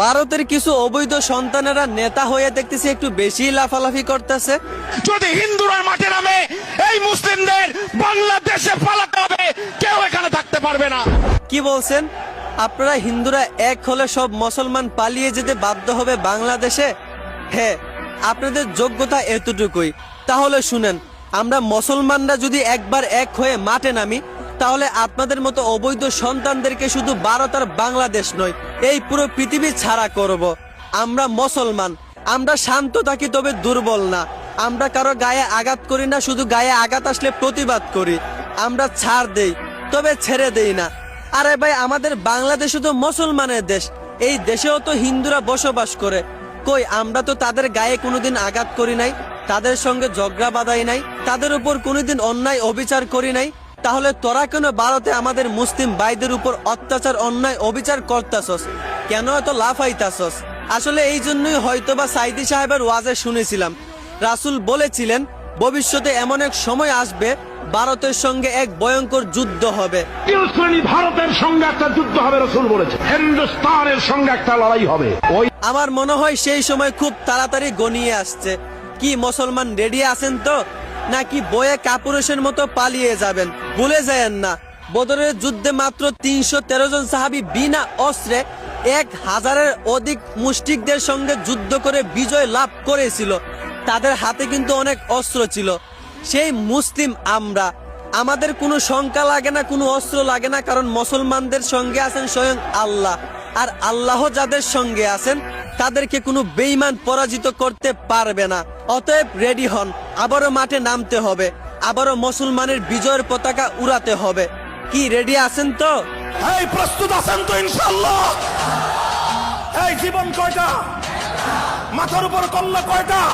ভারতের কিছু অবৈধ সন্তানেরা নেতা হয়ে দেখতেছি একটু বেশি লাফালাফি করতেছে। যদি হিন্দুরা মাঠে নামে এই মুসলিমদের বাংলাদেশে পালাতে হবে, কেউ এখানে থাকতে পারবে না। কি বলছেন? আপনারা হিন্দুরা এক হলে সব মুসলমান পালিয়ে যেতে বাধ্য হবে বাংলাদেশে? হ্যাঁ, আপনাদের যোগ্যতা এতটুকুই। তাহলে শুনেন, আমরা মুসলমানরা যদি একবার এক হয়ে মাঠে নামি, তাহলে আপনাদের মতো অবৈধ সন্তানদেরকে শুধু ভারত আর বাংলাদেশ নয়, এই পুরো পৃথিবী ছাড়া করব। আমরা মুসলমান, আমরা শান্ত থাকি, তবে দুর্বল না। আমরা কারো গায়ে আঘাত করি না, শুধু গায়ে আঘাত আসলে প্রতিবাদ করি। আমরা ছাড় দেই, তবে ছেড়ে দেই না। আরে ভাই, আমাদের বাংলাদেশ তো মুসলমানের দেশ, এই দেশেও তো হিন্দুরা বসবাস করে। কই, আমরা তো তাদের গায়ে কোনোদিন আঘাত করি নাই, তাদের সঙ্গে ঝগড়া বাঁধাই নাই, তাদের উপর কোনোদিন অন্যায় অবিচার করি নাই। তাহলে তোরা কেন ভারতে আমাদের মুসলিম ভাইদের উপর অত্যাচার অন্যায় অবিচার করতাছস? কেন এত লাফাইতাছস? আসলে এই জন্যই হয়তোবা সাইদি সাহেবের ওয়াজে শুনেছিলাম, রাসূল বলেছিলেন ভবিষ্যতে এমন এক সময় আসবে ভারতের সঙ্গে এক ভয়ঙ্কর যুদ্ধ হবে। ভারতের সঙ্গে একটা যুদ্ধ হবে, রাসূল বলেছে হিন্দুস্তানের সঙ্গে একটা লড়াই হবে। আমার মনে হয় সেই সময় খুব তাড়াতাড়ি গনিয়ে আসছে। কি মুসলমান রেডি আছেন তো, নাকি বয়ে কাপুরুষের মতো পালিয়ে যাবেন? ভুলে যায়েন না, বদরের যুদ্ধে মাত্র 313 জন সাহাবী বিনা অস্ত্রে 1000-এর অধিক মুশরিকদের সঙ্গে যুদ্ধ করে বিজয় লাভ করেছিল। তাদের হাতে কিন্তু অনেক অস্ত্র ছিল। সেই মুসলিম আমরা, আমাদের কোনো শঙ্কা লাগে না, কোনো অস্ত্র লাগে না, কারণ মুসলমানদের সঙ্গে আছেন স্বয়ং আল্লাহ। আর আল্লাহ যাদের সঙ্গে আছেন, তাদেরকে কোনো বেঈমান পরাজিত করতে পারবে না। অতএব রেডি হন, আবারও মাঠে নামতে হবে, আবারও মুসলমানের বিজয়ের পতাকা উড়াতে হবে। কি রেডি আছেন তো? এই প্রস্তুত আছেন তো ইনশাআল্লাহ? এই জীবন কয়টা, মাথার উপর কল্লা কয়টা?